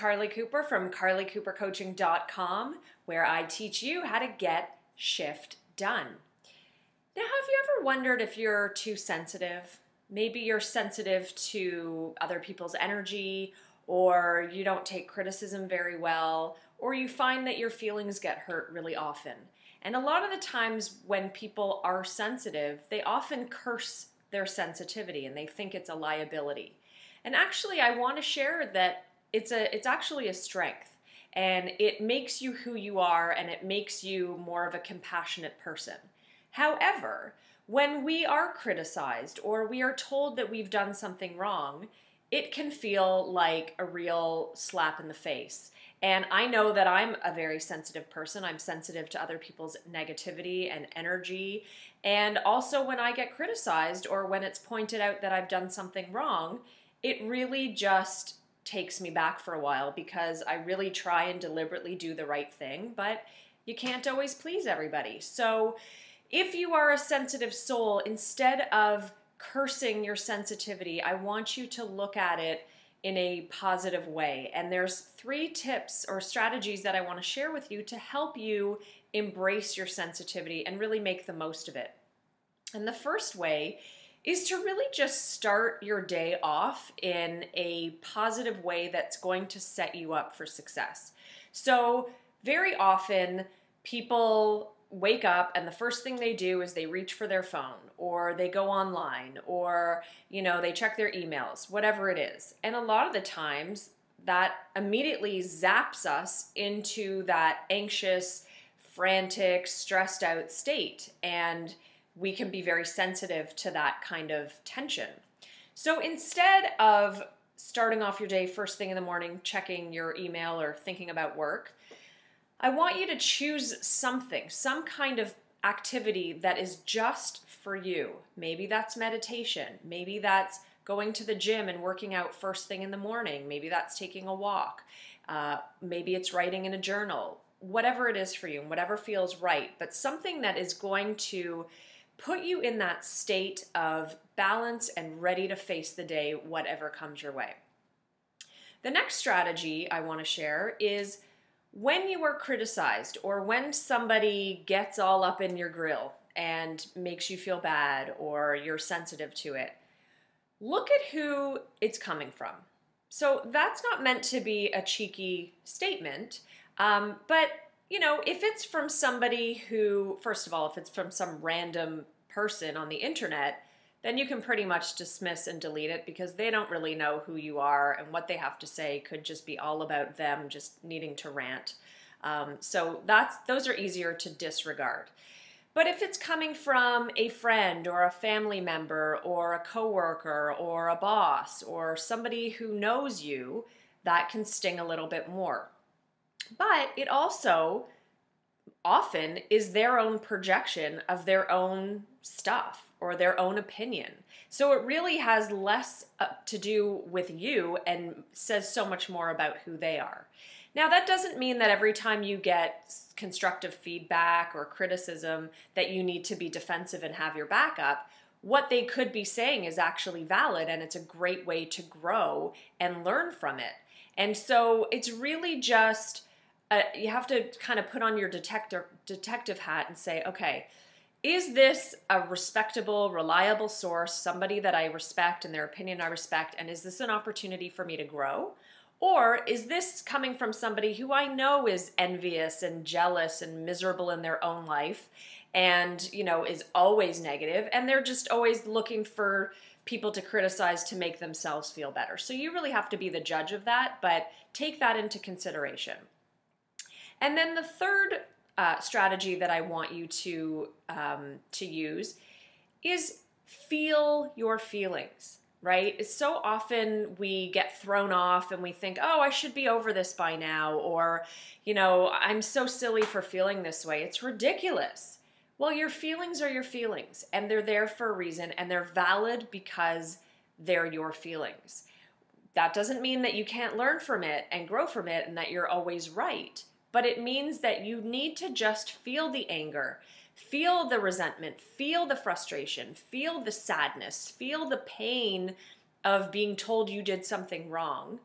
Carly Cooper from carlycoopercoaching.com, where I teach you how to get shift done. Now, have you ever wondered if you're too sensitive? Maybe you're sensitive to other people's energy, or you don't take criticism very well, or you find that your feelings get hurt really often. And a lot of the times when people are sensitive, they often curse their sensitivity and they think it's a liability. And actually, I want to share that it's actually a strength, and it makes you who you are, and it makes you more of a compassionate person. However, when we are criticized or we are told that we've done something wrong, it can feel like a real slap in the face. And I know that I'm a very sensitive person. I'm sensitive to other people's negativity and energy. And also when I get criticized or when it's pointed out that I've done something wrong, it really just takes me back for a while, because I really try and deliberately do the right thing, but you can't always please everybody. So if you are a sensitive soul, instead of cursing your sensitivity, I want you to look at it in a positive way. And there's 3 tips or strategies that I want to share with you to help you embrace your sensitivity and really make the most of it. And the first way is to really just start your day off in a positive way that's going to set you up for success. So very often people wake up and the first thing they do is they reach for their phone, or they go online, or they check their emails, whatever it is. And a lot of the times that immediately zaps us into that anxious, frantic, stressed out state, and we can be very sensitive to that kind of tension. So instead of starting off your day first thing in the morning, checking your email or thinking about work, I want you to choose something, some kind of activity that is just for you. Maybe that's meditation. Maybe that's going to the gym and working out first thing in the morning. Maybe that's taking a walk. Maybe it's writing in a journal. Whatever it is for you and whatever feels right, but something that is going to put you in that state of balance and ready to face the day, whatever comes your way. The next strategy I want to share is when you are criticized, or when somebody gets all up in your grill and makes you feel bad or you're sensitive to it, look at who it's coming from. So that's not meant to be a cheeky statement, but if it's from somebody who, first of all, if it's from some random person on the internet, then you can pretty much dismiss and delete it, because they don't really know who you are, and what they have to say could just be all about them just needing to rant. So those are easier to disregard. But if it's coming from a friend or a family member or a coworker or a boss or somebody who knows you, that can sting a little bit more. But it also often is their own projection of their own stuff or their own opinion. So it really has less to do with you and says so much more about who they are. Now, that doesn't mean that every time you get constructive feedback or criticism that you need to be defensive and have your back up. What they could be saying is actually valid, and it's a great way to grow and learn from it. And so it's really just, you have to kind of put on your detective hat and say, okay, is this a respectable, reliable source, somebody that I respect and their opinion I respect, and is this an opportunity for me to grow? Or is this coming from somebody who I know is envious and jealous and miserable in their own life and, is always negative, and they're just always looking for people to criticize to make themselves feel better? So you really have to be the judge of that, but take that into consideration. And then the third strategy that I want you to use is feel your feelings, right? It's so often we get thrown off and we think, oh, I should be over this by now, or, I'm so silly for feeling this way. It's ridiculous. Well, your feelings are your feelings, and they're there for a reason, and they're valid because they're your feelings. That doesn't mean that you can't learn from it and grow from it and that you're always right. But it means that you need to just feel the anger, feel the resentment, feel the frustration, feel the sadness, feel the pain of being told you did something wrong,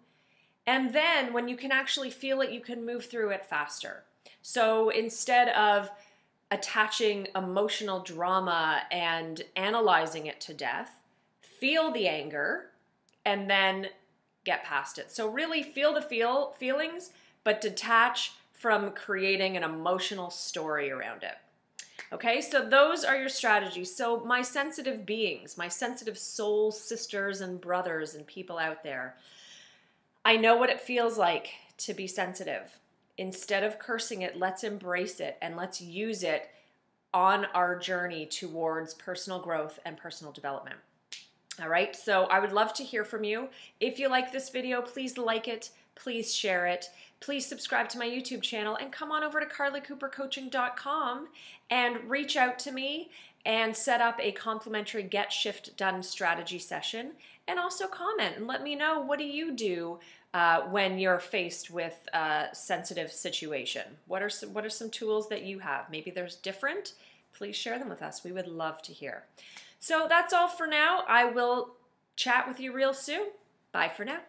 And then when you can actually feel it, you can move through it faster. So instead of attaching emotional drama and analyzing it to death, feel the anger and then get past it. So really feel the feelings, but detach from creating an emotional story around it. Okay, so those are your strategies. So my sensitive beings, my sensitive soul sisters and brothers and people out there, I know what it feels like to be sensitive. Instead of cursing it, let's embrace it and let's use it on our journey towards personal growth and personal development. All right, so I would love to hear from you. If you like this video, please like it, please share it, please subscribe to my YouTube channel, and come on over to carlycoopercoaching.com and reach out to me and set up a complimentary Get Shift Done strategy session, and also comment and let me know, what do you do when you're faced with a sensitive situation? What are some tools that you have? Maybe there's different. Please share them with us. We would love to hear. So that's all for now. I will chat with you real soon. Bye for now.